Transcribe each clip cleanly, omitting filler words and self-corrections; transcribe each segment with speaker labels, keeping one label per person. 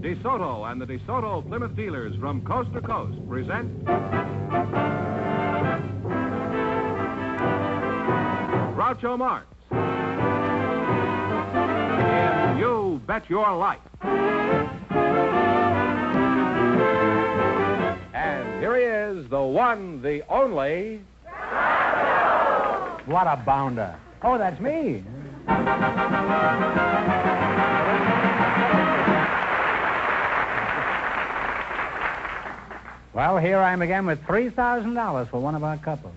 Speaker 1: DeSoto and the DeSoto Plymouth dealers from coast to coast present Groucho Marx in You Bet Your Life. And here he is, the one, the only...
Speaker 2: What a bounder. Oh, that's me. Well, here I am again with $3,000 for one of our couples.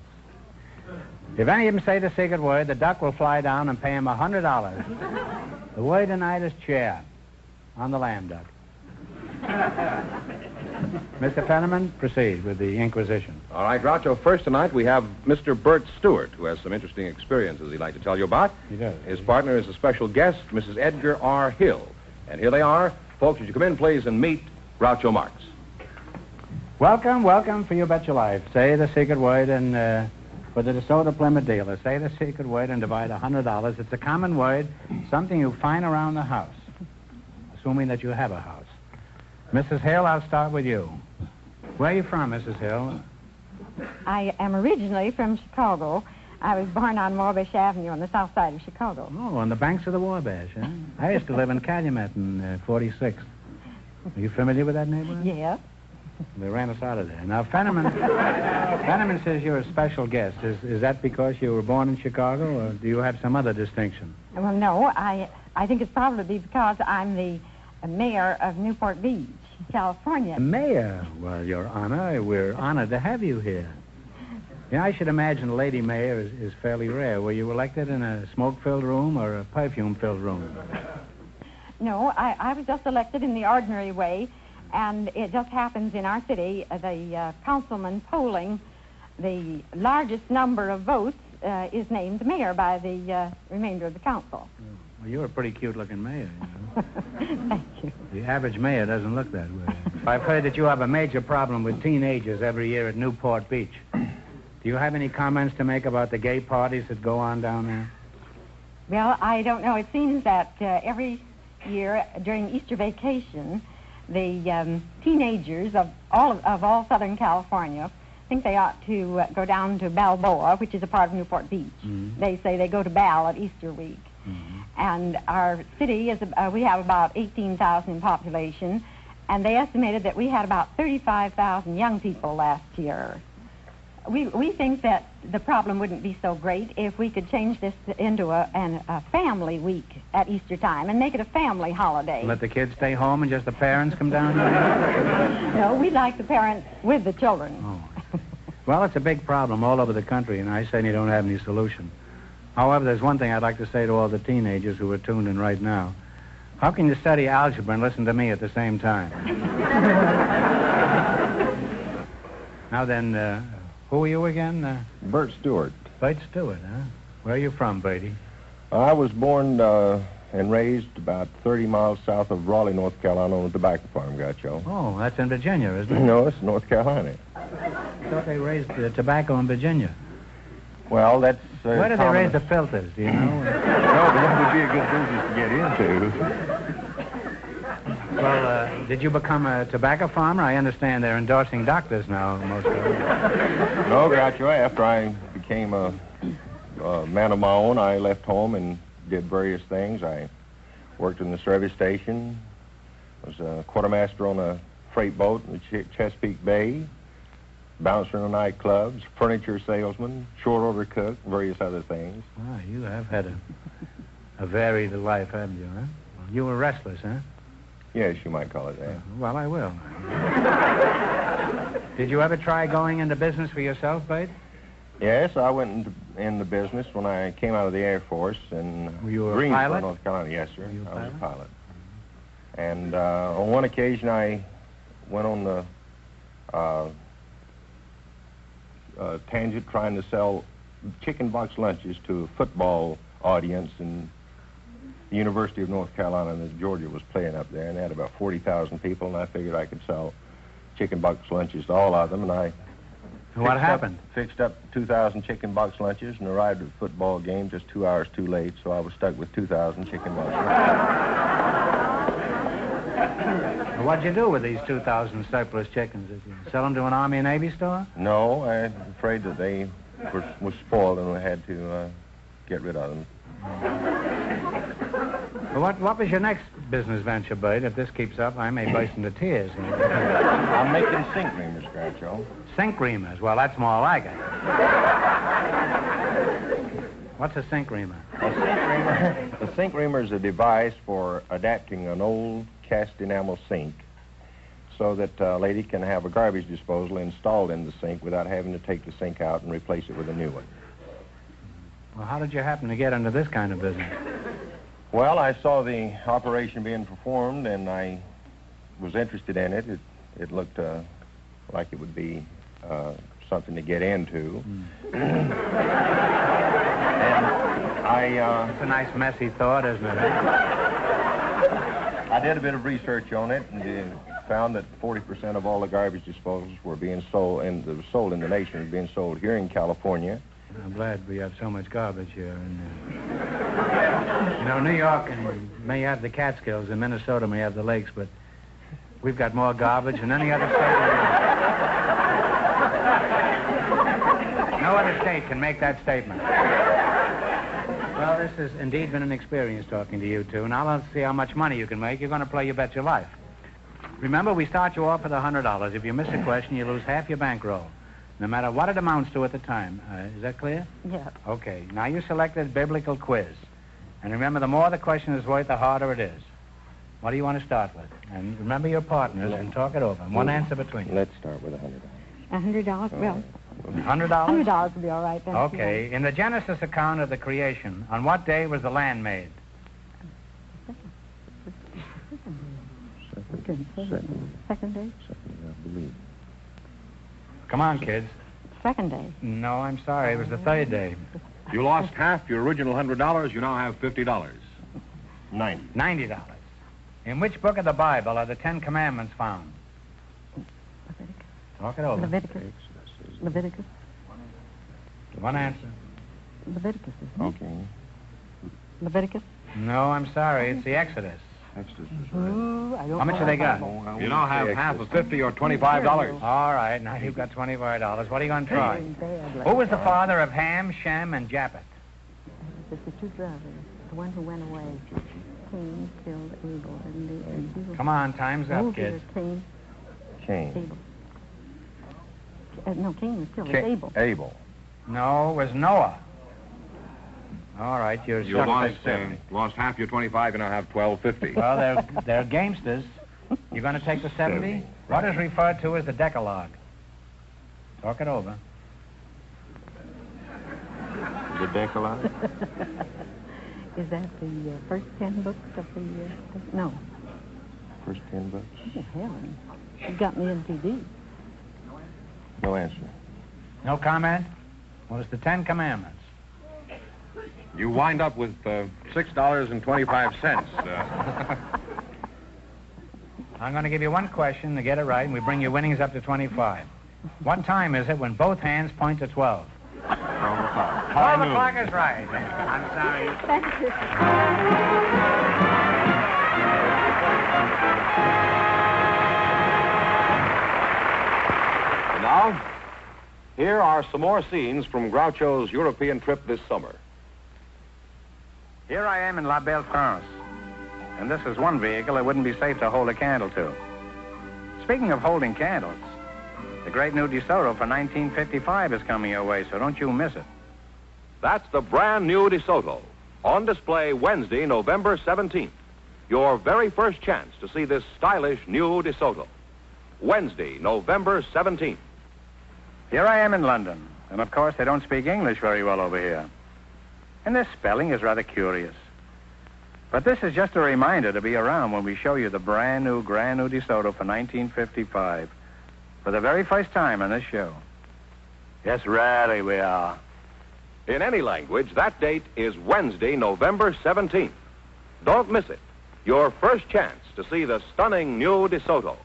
Speaker 2: If any of them say the secret word, the duck will fly down and pay him $100. The word tonight is chair on the lamb duck. Mr. Fenneman, proceed with the inquisition.
Speaker 1: All right, Groucho, first tonight we have Mr. Bert Stewart, who has some interesting experiences he'd like to tell you about.
Speaker 2: He does.
Speaker 1: His partner is a special guest, Mrs. Edgar R. Hill. And here they are. Folks, would you come in, please, and meet Groucho Marx.
Speaker 2: Welcome, welcome for You Bet Your Life. Say the secret word and for the DeSoto Plymouth dealer. Say the secret word and divide $100. It's a common word, something you find around the house, assuming that you have a house. Mrs. Hill, I'll start with you. Where are you from, Mrs. Hill?
Speaker 3: I am originally from Chicago. I was born on Wabash Avenue on the south side of Chicago.
Speaker 2: Oh, on the banks of the Wabash, huh? I used to live in Calumet in 46. Are you familiar with that neighborhood?
Speaker 3: Yes.
Speaker 2: They ran us out of there. Now, Fenneman says you're a special guest. Is that because you were born in Chicago, or do you have some other distinction?
Speaker 3: Well, no, I think it's probably because I'm the mayor of Newport Beach, California.
Speaker 2: The mayor? Well, Your Honor, we're honored to have you here. Yeah, I should imagine a lady mayor is fairly rare. Were you elected in a smoke-filled room or a perfume-filled room?
Speaker 3: No, I was just elected in the ordinary way. And it just happens in our city, the councilman polling the largest number of votes is named mayor by the remainder of the council.
Speaker 2: Well, you're a pretty cute-looking mayor, you know.
Speaker 3: Thank you.
Speaker 2: The average mayor doesn't look that way. I've heard that you have a major problem with teenagers every year at Newport Beach. Do you have any comments to make about the gay parties that go on down there?
Speaker 3: Well, I don't know. It seems that every year during Easter vacation, the teenagers of all Southern California think they ought to go down to Balboa, which is a part of Newport Beach. Mm-hmm. They say they go to Bal at Easter week. Mm-hmm. And our city is, we have about 18,000 in population, and they estimated that we had about 35,000 young people last year. We think that the problem wouldn't be so great if we could change this into a family week at Easter time and make it a family holiday.
Speaker 2: Let the kids stay home and just the parents come down here?
Speaker 3: No, we'd like the parents with the children.
Speaker 2: Oh. Well, it's a big problem all over the country, and I certainly don't have any solution. However, there's one thing I'd like to say to all the teenagers who are tuned in right now. How can you study algebra and listen to me at the same time? Now then, who are you again?
Speaker 4: Bert Stewart.
Speaker 2: Bert Stewart, huh? Where are you from, Bertie?
Speaker 4: I was born and raised about 30 miles south of Raleigh, North Carolina, on a tobacco farm, Groucho.
Speaker 2: Oh, that's in Virginia, isn't it?
Speaker 4: No, it's North Carolina.
Speaker 2: I thought they raised tobacco in Virginia.
Speaker 4: Well, that's...
Speaker 2: Where do they raise the filters, do you know?
Speaker 4: No, but that would be a good business to get into.
Speaker 2: Well, did you become a tobacco farmer? I understand they're endorsing doctors now, most of them.
Speaker 4: No, Groucho, after I became a man of my own, I left home and did various things. I worked in the service station, was a quartermaster on a freight boat in the Chesapeake Bay, bouncer in the nightclubs, furniture salesman, short order cook, various other things.
Speaker 2: Ah, you have had a varied life, haven't you, huh? You were restless, huh?
Speaker 4: Yes, you might call it that.
Speaker 2: Well, I will. Did you ever try going into business for yourself, Bert?
Speaker 4: Yes, I went into business when I came out of the Air Force in
Speaker 2: Were you a
Speaker 4: Greensboro,
Speaker 2: pilot?
Speaker 4: North Carolina. Yes, sir.
Speaker 2: Were you a
Speaker 4: I was a
Speaker 2: pilot?
Speaker 4: pilot. And on one occasion, I went on the tangent trying to sell chicken box lunches to a football audience in the University of North Carolina, and Georgia was playing up there, and they had about 40,000 people, and I figured I could sell chicken box lunches to all of them, and I
Speaker 2: What happened?
Speaker 4: Fixed up 2,000 chicken box lunches and arrived at the football game just 2 hours too late, so I was stuck with 2,000 chicken box lunches.
Speaker 2: what'd you do with these 2,000 surplus chickens? Did you sell them to an Army and Navy store?
Speaker 4: No, I'm afraid that they were spoiled and we had to get rid of them.
Speaker 2: Well, what was your next business venture, Bud? If this keeps up, I may burst into tears.
Speaker 4: I'm making sink reamers, Groucho.
Speaker 2: Sink reamers? Well, that's more like it. What's a sink reamer?
Speaker 4: A sink reamer is a device for adapting an old cast enamel sink so that a lady can have a garbage disposal installed in the sink without having to take the sink out and replace it with a new one.
Speaker 2: Well, how did you happen to get into this kind of business?
Speaker 4: Well, I saw the operation being performed, and I was interested in it. It looked like it would be something to get into. And
Speaker 2: It's a nice, messy thought, isn't it?
Speaker 4: I did a bit of research on it and found that 40% of all the garbage disposals were being sold, and that was sold in the nation, was being sold here in California.
Speaker 2: I'm glad we have so much garbage here. And, you know, New York may have the Catskills, and Minnesota may have the lakes, but we've got more garbage than any other state. No other state can make that statement. Well, this has indeed been an experience talking to you two. Now let's see how much money you can make. You're going to play You Bet Your Life. Remember, we start you off with $100. If you miss a question, you lose half your bankroll, no matter what it amounts to at the time. Is that clear?
Speaker 3: Yeah.
Speaker 2: Okay. Now you selected biblical quiz. And remember, the more the question is worth, the harder it is. What do you want to start with? And remember your partners and talk it over. One answer between you.
Speaker 4: Let's start with $100.
Speaker 3: $100? Well,
Speaker 2: $100?
Speaker 3: $100 will be all right then.
Speaker 2: Okay. In the Genesis account of the creation, on what day was the land made?
Speaker 3: Second day?
Speaker 4: I believe.
Speaker 2: Come on, kids.
Speaker 3: Second day.
Speaker 2: No, I'm sorry. It was the third day.
Speaker 1: You lost half your original $100. You now have $50.
Speaker 2: $90. In which book of the Bible are the Ten Commandments found?
Speaker 3: Leviticus.
Speaker 2: Talk it over.
Speaker 3: Leviticus.
Speaker 2: One answer.
Speaker 3: Leviticus, isn't it?
Speaker 4: Okay.
Speaker 2: Leviticus? No, I'm sorry. It's the Exodus.
Speaker 3: Ooh, I don't
Speaker 2: How much have they got?
Speaker 1: You now have half of $50 or $25.
Speaker 2: All right, now you've got $25. What are you going to try? Who was the father of Ham, Shem, and Japheth?
Speaker 3: It's the two brothers. The one who went away. Cain killed Abel. And
Speaker 2: Come on, time's up, kids.
Speaker 3: Cain.
Speaker 4: Cain.
Speaker 3: Abel. No, Cain was killed. It was Abel.
Speaker 4: Abel.
Speaker 2: No, it was Noah. All right,
Speaker 1: You lost half your 25, you now have $12.50.
Speaker 2: Well, they're gamesters. You're going to take the 70? What is referred to as the Decalogue? Talk it over.
Speaker 4: The Decalogue?
Speaker 3: Is that the first 10 books of the... no.
Speaker 4: First 10 books?
Speaker 3: Oh, heaven. You got me in TV.
Speaker 4: No answer.
Speaker 2: No comment? Well, it's the Ten Commandments.
Speaker 1: You wind up with $6.25.
Speaker 2: I'm going to give you one question to get it right, and we bring your winnings up to 25. What time is it when both hands point to 12? 12 o'clock is right. I'm sorry.
Speaker 3: Thank you.
Speaker 1: And now, here are some more scenes from Groucho's European trip this summer.
Speaker 2: Here I am in La Belle France, and this is one vehicle it wouldn't be safe to hold a candle to. Speaking of holding candles, the great new DeSoto for 1955 is coming your way, so don't you miss it.
Speaker 1: That's the brand new DeSoto, on display Wednesday, November 17th. Your very first chance to see this stylish new DeSoto. Wednesday, November 17th.
Speaker 2: Here I am in London, and of course they don't speak English very well over here. And this spelling is rather curious. But this is just a reminder to be around when we show you the brand new DeSoto for 1955 for the very first time on this show. Yes, really we are.
Speaker 1: In any language, that date is Wednesday, November 17th. Don't miss it. Your first chance to see the stunning new DeSoto.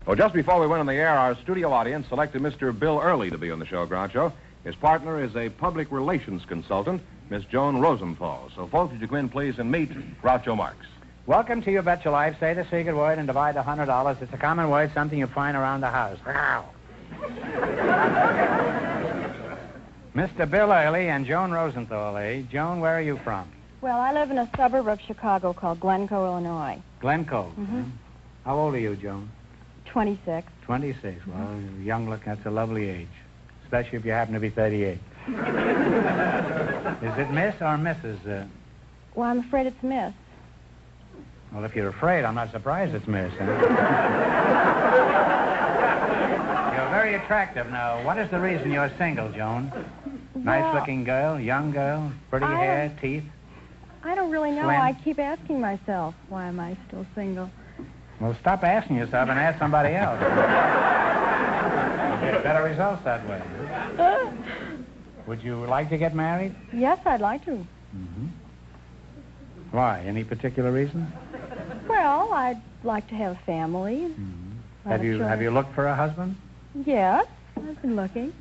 Speaker 1: Well, just before we went on the air, our studio audience selected Mr. Bill Early to be on the show, Groucho. His partner is a public relations consultant, Miss Joan Rosenthal. So, folks, would you come in, please, and meet Groucho Marx.
Speaker 2: Welcome to You Bet Your Life. Say the secret word and divide the $100. It's a common word, something you find around the house. Ow. Mr. Bill Early and Joan Rosenthal, eh? Joan, where are you from?
Speaker 5: Well, I live in a suburb of Chicago called Glencoe, Illinois.
Speaker 2: Glencoe.
Speaker 5: Mm-hmm.
Speaker 2: How old are you, Joan?
Speaker 5: 26.
Speaker 2: 26. Well, young look, that's a lovely age. Especially if you happen to be 38. Is it Miss or Mrs.?
Speaker 5: Well, I'm afraid it's Miss.
Speaker 2: Well, if you're afraid, I'm not surprised it's Miss. Huh? You're very attractive now. What is the reason you're single, Joan? Nice-looking girl, young girl, pretty hair, teeth?
Speaker 5: I don't really know.
Speaker 2: Slim?
Speaker 5: I keep asking myself, why am I still single?
Speaker 2: Well, stop asking yourself and ask somebody else. You get better results that way. Would you like to get married?
Speaker 5: Yes, I'd like to.
Speaker 2: Mm-hmm. Why? Any particular reason?
Speaker 5: Well, I'd like to have a family.
Speaker 2: Mm-hmm. Have you looked for a husband?
Speaker 5: Yes, I've been looking.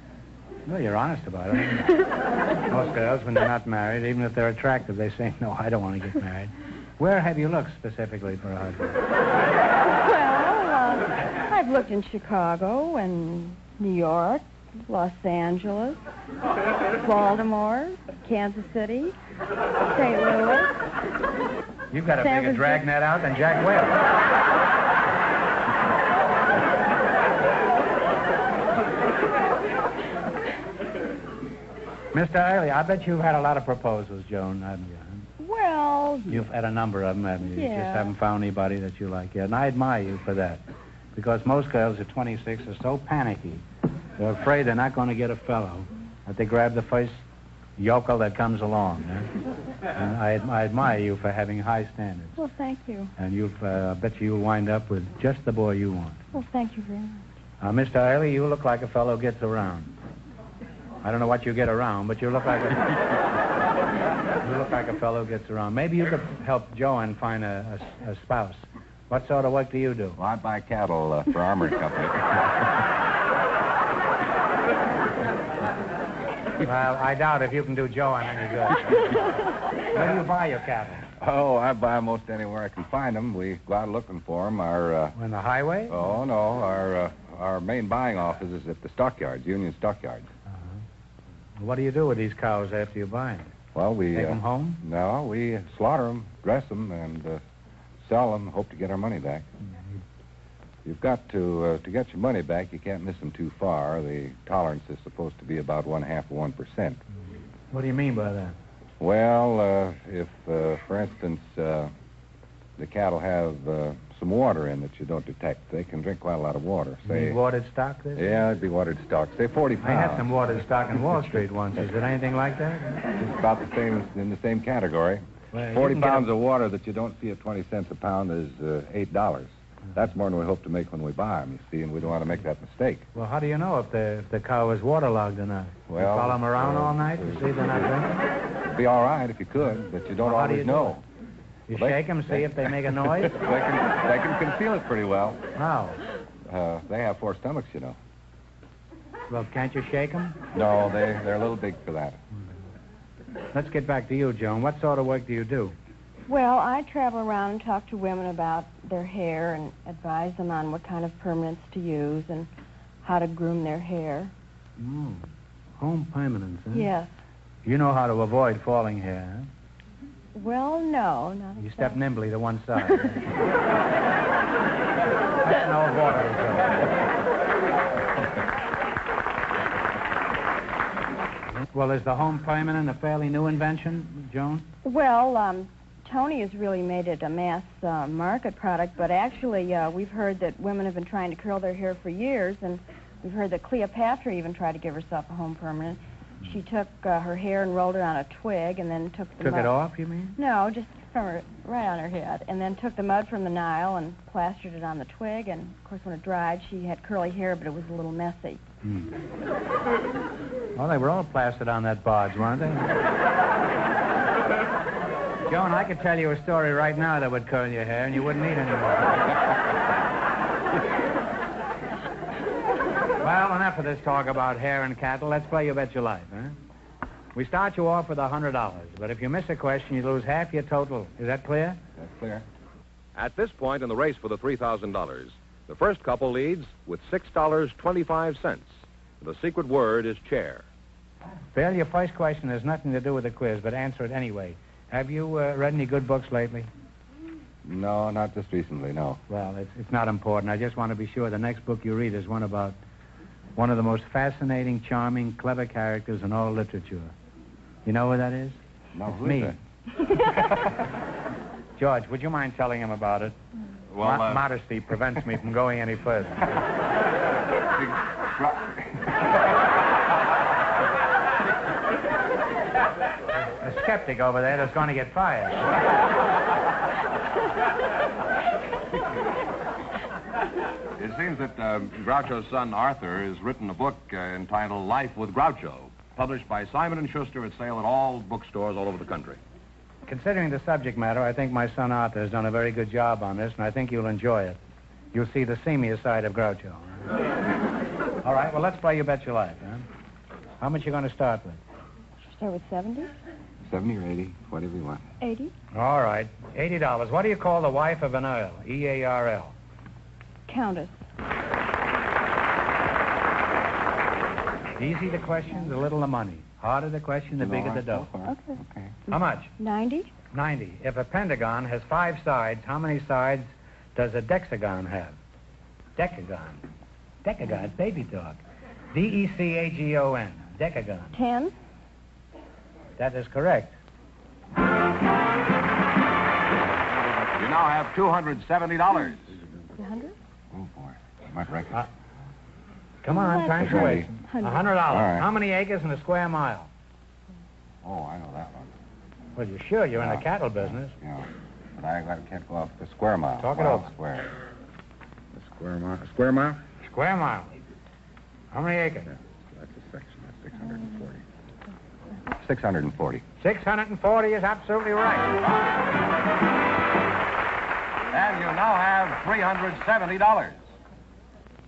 Speaker 2: Well, you're honest about it. Most girls, when they're not married, even if they're attractive, they say, no, I don't want to get married. Where have you looked specifically for a husband?
Speaker 5: Well, I've looked in Chicago and New York, Los Angeles, Baltimore, Kansas City, St. Louis.
Speaker 2: You've got a
Speaker 5: San
Speaker 2: bigger
Speaker 5: Francisco.
Speaker 2: dragnet out than Jack Webb. Mr. Early, I bet you've had a lot of proposals, Joan, haven't you?
Speaker 5: Well,
Speaker 2: You've had a number of them, haven't you? You
Speaker 5: Yeah.
Speaker 2: just haven't found anybody that you like yet. And I admire you for that. Because most girls at 26 are so panicky. They're afraid they're not going to get a fellow, that they grab the first yokel that comes along. And I admire you for having high standards.
Speaker 5: well, thank you.
Speaker 2: And I bet you'll wind up with just the boy you want.
Speaker 5: Well, thank you very much.
Speaker 2: Mr. Early, you look like a fellow who gets around. I don't know what you get around, but you look like a fellow who gets around. Maybe you could help Joan find a spouse. What sort of work do you do?
Speaker 4: Well, I buy cattle for Armory Company.
Speaker 2: Well, I doubt if you can do Joan any good. Where do you buy your cattle?
Speaker 4: Oh, I buy most anywhere I can find them. We go out looking for them.
Speaker 2: On the highway?
Speaker 4: Oh, no. Our main buying office is at the stockyards, Union Stockyards.
Speaker 2: What do you do with these cows after you buy them?
Speaker 4: Well, we...
Speaker 2: Take them home?
Speaker 4: No, we slaughter them, dress them, and sell them, hope to get our money back. You've got to get your money back, you can't miss them too far. The tolerance is supposed to be about 0.5% of 1%.
Speaker 2: What do you mean by that?
Speaker 4: Well, if, for instance, the cattle have some water in that you don't detect, they can drink quite a lot of water.
Speaker 2: You mean watered stock? This?
Speaker 4: Yeah, it'd be watered stock. Say 40 pounds.
Speaker 2: I had some watered stock in Wall Street once. Is it anything like that?
Speaker 4: It's about the same, in the same category.
Speaker 2: Well,
Speaker 4: 40 pounds of water that you don't see at 20 cents a pound is $8. That's more than we hope to make when we buy them, you see, and we don't want to make that mistake.
Speaker 2: Well, how do you know if the cow is waterlogged or not?
Speaker 4: Well,
Speaker 2: you follow them around all night to see they're not drinking?
Speaker 4: It'd be all right if you could, but you don't
Speaker 2: Well, how do
Speaker 4: always
Speaker 2: you do
Speaker 4: know.
Speaker 2: You shake them, see if they make a noise?
Speaker 4: They can conceal it pretty well.
Speaker 2: How?
Speaker 4: They have 4 stomachs, you know.
Speaker 2: Well, can't you shake them?
Speaker 4: No, they're a little big for that.
Speaker 2: Let's get back to you, Joan. What sort of work do you do?
Speaker 5: Well, I travel around and talk to women about their hair and advise them on what kind of permanents to use and how to groom their hair.
Speaker 2: Home permanence, huh?
Speaker 5: Yes.
Speaker 2: You know how to avoid falling hair, huh?
Speaker 5: Well, no, not
Speaker 2: You
Speaker 5: exactly.
Speaker 2: step nimbly to one side. That's no water. Well, is the home permanent a fairly new invention, Joan?
Speaker 5: Well, Tony has really made it a mass market product, but actually we've heard that women have been trying to curl their hair for years, and we've heard that Cleopatra even tried to give herself a home permanent. She took her hair and rolled it on a twig and then took the
Speaker 2: Took
Speaker 5: mud.
Speaker 2: it off, you mean?
Speaker 5: No, just from her, right on her head, and then took the mud from the Nile and plastered it on the twig, and of course when it dried she had curly hair, but it was a little messy.
Speaker 2: Well, they were all plastered on that barge, weren't they? Joan, I could tell you a story right now that would curl your hair, and you wouldn't need any more. Well, enough of this talk about hair and cattle. Let's play You Bet Your Life, huh? We start you off with $100, but if you miss a question, you lose half your total. Is that clear?
Speaker 4: That's clear.
Speaker 1: At this point in the race for the $3,000, the first couple leads with $6.25. The secret word is chair.
Speaker 2: Bill, your first question has nothing to do with the quiz, but answer it anyway. Have you read any good books lately?
Speaker 6: No, not just recently, no.
Speaker 2: Well, it's not important. I just want to be sure the next book you read is one about one of the most fascinating, charming, clever characters in all literature. You know who that is?
Speaker 6: No,
Speaker 2: it's
Speaker 6: who
Speaker 2: me.
Speaker 6: is
Speaker 2: George, would you mind telling him about it?
Speaker 4: Well,
Speaker 2: modesty prevents me from going any further. A skeptic over there that's going to get fired.
Speaker 1: It seems that Groucho's son Arthur has written a book entitled Life with Groucho, published by Simon & Schuster at sale at all bookstores all over the country.
Speaker 2: Considering the subject matter, I think my son Arthur has done a very good job on this, and I think you'll enjoy it. You'll see the seamier side of Groucho. All right, well, let's play You Bet Your Life, huh? How much you going to start with?
Speaker 5: Start with 70?
Speaker 6: 70 or 80, whatever you want.
Speaker 5: 80?
Speaker 2: All right, $80. What do you call the wife of an earl? E-A-R-L.
Speaker 5: Countess.
Speaker 2: Easy the question, the little the money. Harder the question, the bigger the dough.
Speaker 5: Okay.
Speaker 2: How much?
Speaker 5: 90?
Speaker 2: 90. If a pentagon has 5 sides, how many sides does a decagon have? Decagon. Decagon, baby talk. D-E-C-A-G-O-N. Decagon.
Speaker 5: 10?
Speaker 2: That is correct.
Speaker 1: You now have $270.
Speaker 5: 100?
Speaker 6: Oh, boy. Might wreck it.
Speaker 2: Come on, time's
Speaker 6: $100.
Speaker 2: wasting. $100.
Speaker 6: All right.
Speaker 2: How many acres in a square mile?
Speaker 6: Oh, I know that one.
Speaker 2: Well, you're sure you're in the cattle business.
Speaker 6: Yeah. But I can't go off the square mile.
Speaker 2: Talk it
Speaker 6: Mile
Speaker 2: over.
Speaker 6: Square. The square mile? A square mile?
Speaker 2: Square mile. How many acres?
Speaker 6: That's a section. That's 640. 640.
Speaker 2: 640 is absolutely right.
Speaker 1: And you now have $370.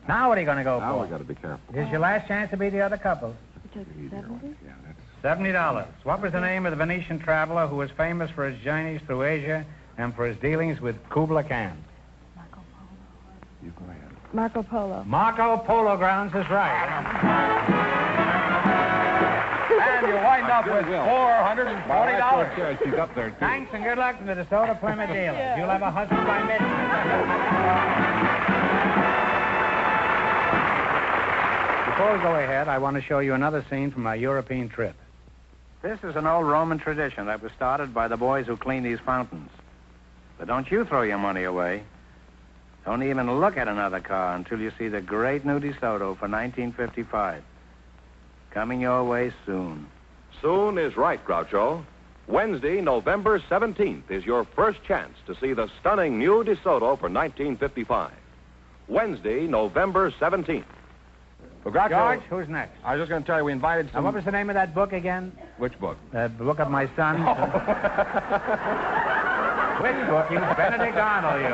Speaker 2: Now what are you going to go
Speaker 6: Now
Speaker 2: for?
Speaker 6: we got to be careful.
Speaker 2: Here's your last chance to be the other couple.
Speaker 5: We took 70?
Speaker 6: Yeah, that's...
Speaker 2: $70. What was the name of the Venetian traveler who was famous for his journeys through Asia and for his dealings with Kubla Khan?
Speaker 5: Marco Polo.
Speaker 6: You go ahead.
Speaker 5: Marco Polo.
Speaker 2: Marco Polo Grounds is right.
Speaker 1: And you wind up with $440.
Speaker 6: She's up there, too.
Speaker 2: Thanks and good luck to the DeSoto Plymouth dealers.
Speaker 5: Yeah.
Speaker 2: You'll have a husband by midnight. Before we go ahead, I want to show you another scene from our European trip. This is an old Roman tradition that was started by the boys who clean these fountains. But don't you throw your money away. Don't even look at another car until you see the great new DeSoto for 1955. Coming your way soon.
Speaker 1: Soon is right, Groucho. Wednesday, November 17th, is your first chance to see the stunning new DeSoto for 1955. Wednesday, November 17th. Well, Groucho,
Speaker 2: George, who's next?
Speaker 1: I was just going to tell you, we invited
Speaker 2: Now,
Speaker 1: some...
Speaker 2: what was the name of that book again?
Speaker 1: Which book?
Speaker 2: The book of my son. Which book? You Benedict Arnold, you.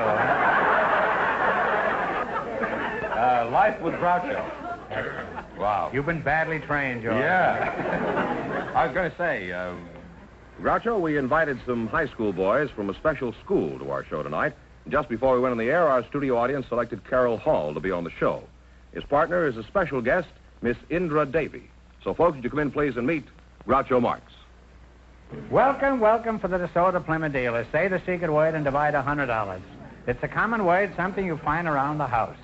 Speaker 1: Life with Groucho. Wow.
Speaker 2: You've been badly trained, George.
Speaker 1: Yeah. I was going to say, Groucho, we invited some high school boys from a special school to our show tonight. Just before we went on the air, our studio audience selected Carol Hall to be on the show. His partner is a special guest, Miss Indra Davy. So, folks, would you come in, please, and meet Groucho Marx.
Speaker 2: Welcome, welcome for the DeSoto Plymouth dealers. Say the secret word and divide $100. It's a common word, something you find around the house.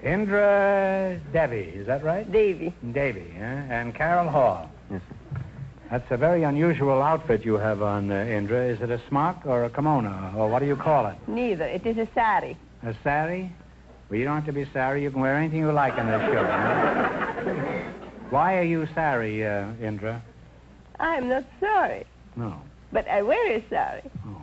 Speaker 2: Indra Davy, is that right?
Speaker 5: Davy.
Speaker 2: Davy, and Carol Hall.
Speaker 6: Yes,
Speaker 2: That's a very unusual outfit you have on, Indra. Is it a smock or a kimono, or what do you call it?
Speaker 5: Neither. It is a sari.
Speaker 2: A sari? Well, you don't have to be sari. You can wear anything you like in this show. Why are you sari, Indra?
Speaker 5: I'm not sorry,
Speaker 2: No.
Speaker 5: but I wear a sari
Speaker 2: Oh.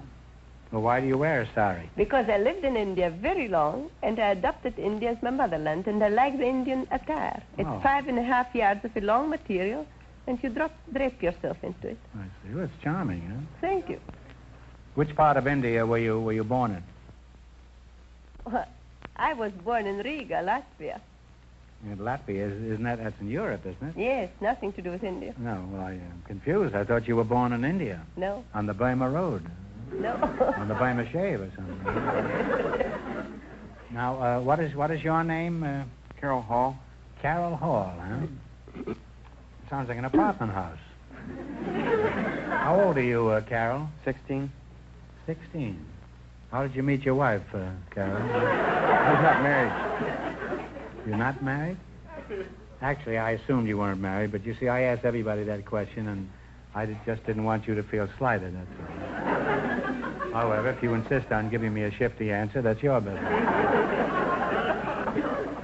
Speaker 2: Well, why do you wear a sari?
Speaker 5: because I lived in India very long, and I adopted India as my motherland, and I like the Indian attire. It's
Speaker 2: Oh.
Speaker 5: 5.5 yards of a long material, and you drape yourself into it.
Speaker 2: I see. Well, it's charming, huh?
Speaker 5: Thank you.
Speaker 2: Which part of India were you born in?
Speaker 5: Well, I was born in Riga, Latvia.
Speaker 2: In Latvia, isn't that? That's in Europe, isn't it?
Speaker 5: Yes, nothing to do with India.
Speaker 2: No, well, I am confused. I thought you were born in India,
Speaker 5: No.
Speaker 2: on the Burma Road.
Speaker 7: No.
Speaker 2: On the by shave or something. Now, what is your name?
Speaker 8: Carol Hall.
Speaker 2: Carol Hall, huh? Sounds like an apartment house. How old are you, Carol?
Speaker 8: 16.
Speaker 2: 16. How did you meet your wife, Carol?
Speaker 8: I was not married.
Speaker 2: You're not married? Actually, I assumed you weren't married, but you see, I asked everybody that question, and I just didn't want you to feel slighted, that's all. However, if you insist on giving me a shifty answer, that's your business.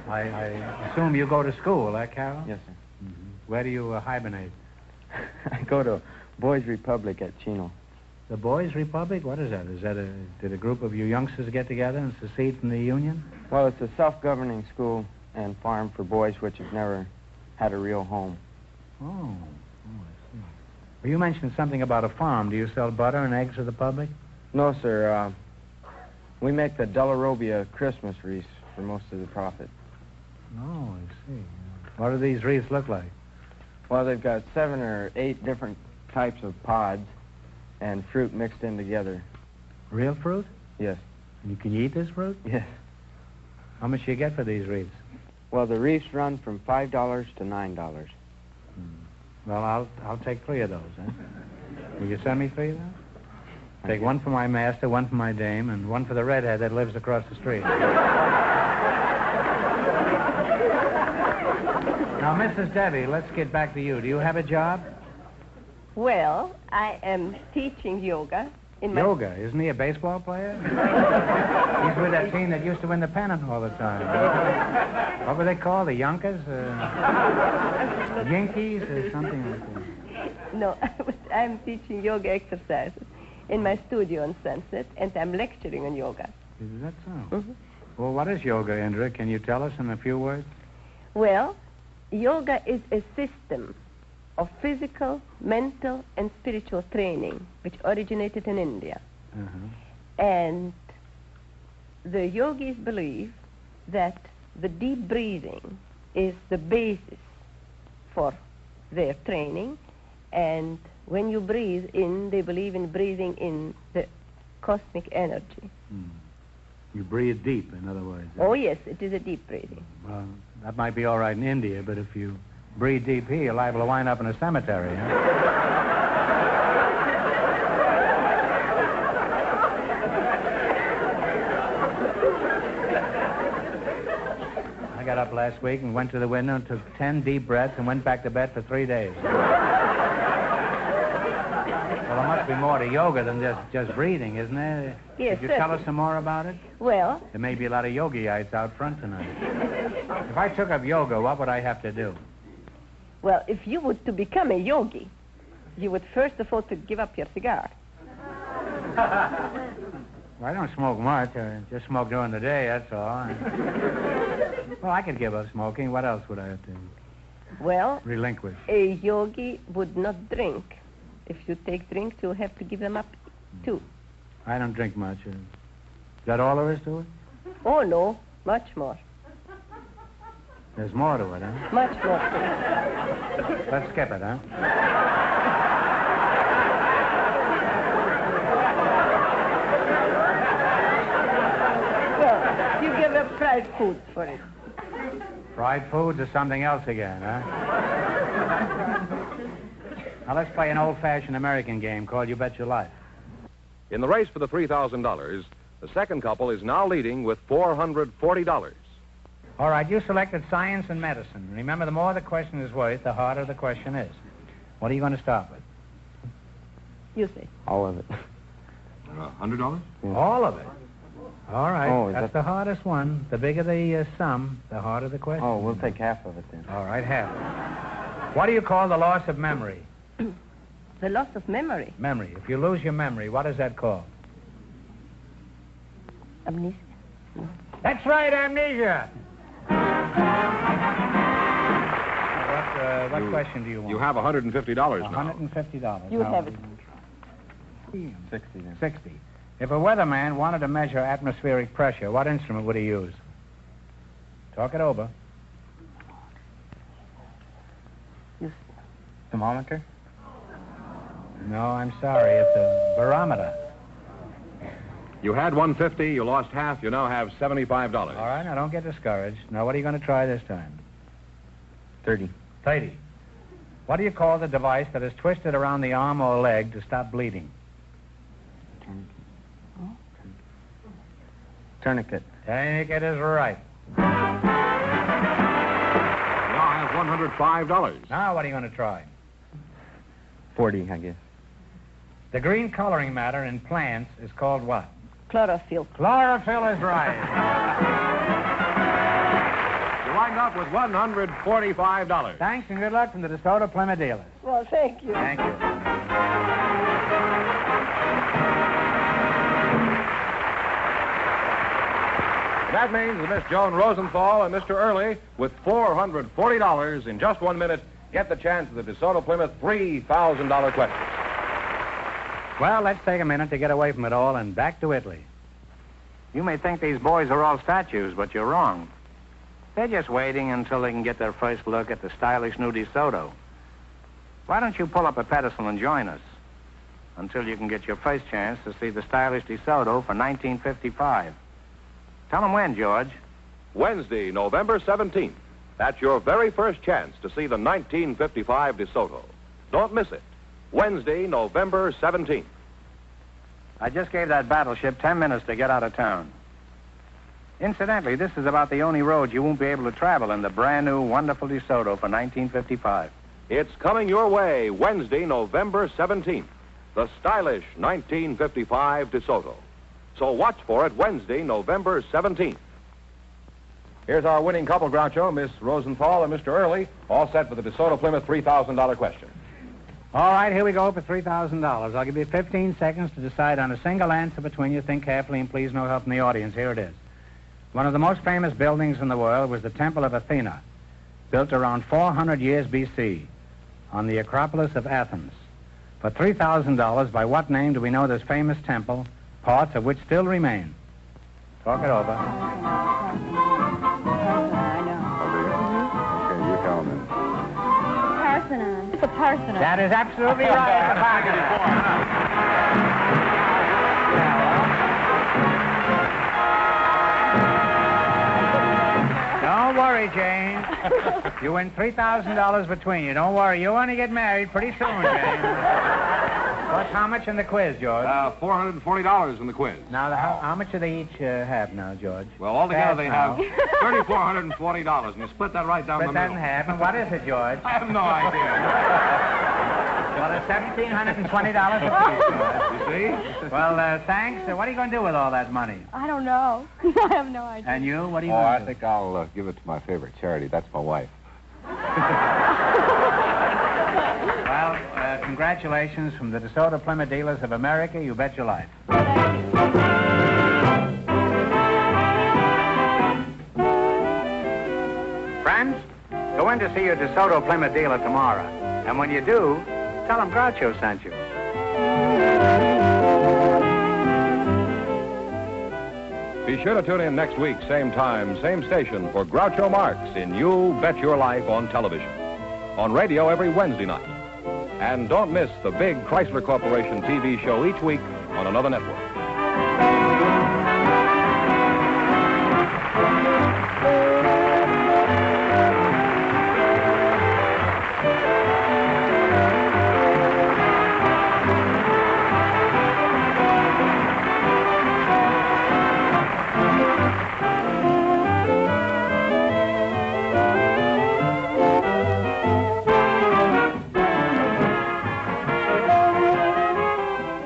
Speaker 2: I assume you go to school, Carol?
Speaker 8: Yes, sir.
Speaker 2: Mm-hmm. Where do you hibernate?
Speaker 8: I go to Boys Republic at Chino.
Speaker 2: The Boys Republic? What is that? Did a group of you youngsters get together and secede from the Union?
Speaker 8: Well, it's a self-governing school and farm for boys which have never had a real home.
Speaker 2: Oh, I see. Well, you mentioned something about a farm. Do you sell butter and eggs to the public?
Speaker 8: No, sir. We make the Delarobia Christmas wreaths for most of the profit.
Speaker 2: Oh, I see. What do these wreaths look like?
Speaker 8: Well, they've got 7 or 8 different types of pods and fruit mixed in together.
Speaker 2: Real fruit?
Speaker 8: Yes.
Speaker 2: And can you eat this fruit?
Speaker 8: Yes.
Speaker 2: How much do you get for these wreaths?
Speaker 8: Well, the wreaths run from $5 to $9.
Speaker 2: Well, I'll take 3 of those, huh? Will you send me 3 of those? Take 1 for my master, 1 for my dame, and 1 for the redhead that lives across the street. Now, Mrs. Debbie, let's get back to you. Do you have a job?
Speaker 7: Well, I am teaching yoga in my...
Speaker 2: Yoga? Isn't he a baseball player? He's with that team that used to win the pennant all the time. What were they called? The Yonkers? Yankees or something like that?
Speaker 7: No, I'm teaching yoga exercises in my studio on Sunset, and I'm lecturing on yoga.
Speaker 2: Is that so?
Speaker 7: Mm-hmm.
Speaker 2: Well, what is yoga, Indra? Can you tell us in a few words?
Speaker 7: Well, yoga is a system of physical, mental, and spiritual training, which originated in India.
Speaker 2: Uh-huh.
Speaker 7: And the yogis believe that the deep breathing is the basis for their training. And when you breathe in, they believe in breathing in the cosmic energy.
Speaker 2: You breathe deep, in other words.
Speaker 7: Oh, yes, it is a deep breathing.
Speaker 2: Well, that might be all right in India, but if you breathe deep here, you're liable to wind up in a cemetery, huh? I got up last week and went to the window and took 10 deep breaths and went back to bed for 3 days. Well, there must be more to yoga than just breathing, isn't there?
Speaker 7: Yes,
Speaker 2: Could you tell us some more about it?
Speaker 7: Well,
Speaker 2: There may be a lot of yogi-ites out front tonight. If I took up yoga, what would I have to do?
Speaker 7: well, if you were to become a yogi, you would first of all to give up your cigar.
Speaker 2: Well, I don't smoke much. I just smoke during the day, that's all. Well, I could give up smoking. What else would I have to
Speaker 7: Well,
Speaker 2: relinquish?
Speaker 7: a yogi would not drink. If you take drinks, you'll have to give them up, too.
Speaker 2: I don't drink much. Is that all there is to it?
Speaker 7: Oh, no, much more.
Speaker 2: There's more to it, huh?
Speaker 7: Much more to it.
Speaker 2: Let's skip it, huh?
Speaker 7: Well, you give up fried foods for it.
Speaker 2: Fried foods or something else again, huh? Now, let's play an old-fashioned American game called You Bet Your Life.
Speaker 1: In the race for the $3,000, the second couple is now leading with $440.
Speaker 2: All right, you selected science and medicine. Remember, the more the question is worth, the harder the question is. What are you going to start with?
Speaker 7: You say.
Speaker 8: All of it.
Speaker 1: $100?
Speaker 8: Yeah.
Speaker 2: All of it. All right,
Speaker 8: Oh, is
Speaker 2: that's
Speaker 8: that-
Speaker 2: the hardest one. The bigger the sum, the harder the question.
Speaker 8: Oh, we'll take half of it then.
Speaker 2: All right, half. What do you call the loss of memory?
Speaker 7: The loss of memory.
Speaker 2: Memory. If you lose your memory, what is that called?
Speaker 7: Amnesia.
Speaker 2: That's right, amnesia. What question do you want?
Speaker 1: You have $150 now.
Speaker 2: $150.
Speaker 7: You have it.
Speaker 8: 60 then.
Speaker 2: 60. If a weatherman wanted to measure atmospheric pressure, what instrument would he use? Talk it over.
Speaker 8: Thermometer?
Speaker 2: No, I'm sorry. It's a barometer.
Speaker 1: You had $150, you lost half, you now have $75.
Speaker 2: All right, now don't get discouraged. Now, what are you going to try this time?
Speaker 8: 30.
Speaker 2: 30. What do you call the device that is twisted around the arm or leg to stop bleeding?
Speaker 8: Tourniquet.
Speaker 2: Tourniquet is right.
Speaker 1: You now have $105.
Speaker 2: Now, what are you going to try?
Speaker 8: 40, I guess.
Speaker 2: The green coloring matter in plants is called what?
Speaker 7: Chlorophyll.
Speaker 2: Chlorophyll is right.
Speaker 1: You wind up with $145.
Speaker 2: Thanks and good luck from the DeSoto Plymouth dealers.
Speaker 7: Well, thank you.
Speaker 2: Thank you.
Speaker 1: That means that Miss Joan Rosenthal and Mr. Early, with $440 in just 1 minute, get the chance of the DeSoto Plymouth $3,000 question.
Speaker 2: Well, let's take a minute to get away from it all and back to Italy. You may think these boys are all statues, but you're wrong. They're just waiting until they can get their first look at the stylish new DeSoto. Why don't you pull up a pedestal and join us until you can get your first chance to see the stylish DeSoto for 1955? Tell them when, George.
Speaker 1: Wednesday, November 17th. That's your very first chance to see the 1955 DeSoto. Don't miss it. Wednesday, November 17th.
Speaker 2: I just gave that battleship 10 minutes to get out of town. Incidentally, this is about the only road you won't be able to travel in the brand new, wonderful DeSoto for 1955.
Speaker 1: It's coming your way Wednesday, November 17th. The stylish 1955 DeSoto. So watch for it Wednesday, November 17th. Here's our winning couple, Groucho, Miss Rosenthal and Mr. Early, all set for the DeSoto Plymouth $3,000 question.
Speaker 2: All right, here we go for $3,000. I'll give you 15 seconds to decide on a single answer between you. Think carefully and please no help from the audience. Here it is. One of the most famous buildings in the world was the Temple of Athena, built around 400 years B.C. on the Acropolis of Athens. For $3,000, by what name do we know this famous temple, parts of which still remain? Talk it over.
Speaker 5: I know.
Speaker 6: Okay, you tell me.
Speaker 5: Parthenon. It's a Parthenon.
Speaker 2: That is absolutely right. Don't worry, Jane. You win $3,000 between you. Don't worry. You'll only get married pretty soon, Jane. What's how much in the quiz, George?
Speaker 1: $440 in the quiz.
Speaker 2: Now, how much do they each have now, George?
Speaker 1: Well, altogether they have
Speaker 2: now.
Speaker 1: $3,440, and you split that right down
Speaker 2: Split
Speaker 1: the
Speaker 2: that
Speaker 1: middle.
Speaker 2: in half. And what is it, George?
Speaker 1: I have no idea.
Speaker 2: Well, it's $1,720 apiece, George.
Speaker 1: You see?
Speaker 2: Well, thanks. What are you going to do with all that money?
Speaker 5: I don't know. I have no idea.
Speaker 2: And you? What are you
Speaker 6: Oh,
Speaker 2: going
Speaker 6: I
Speaker 2: to do?
Speaker 6: think I'll give it to my favorite charity. That's my wife.
Speaker 2: Well, congratulations from the DeSoto Plymouth Dealers of America. You bet your life. Friends, go in to see your DeSoto Plymouth dealer tomorrow. And when you do, tell them Groucho sent you.
Speaker 1: Be sure to tune in next week, same time, same station, for Groucho Marx in You Bet Your Life on television. On radio every Wednesday night. And don't miss the big Chrysler Corporation TV show each week on another network.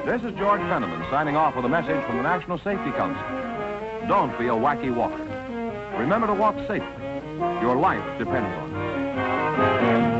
Speaker 1: This is George Fenneman signing off with a message from the National Safety Council. Don't be a wacky walker. Remember to walk safely. Your life depends on it.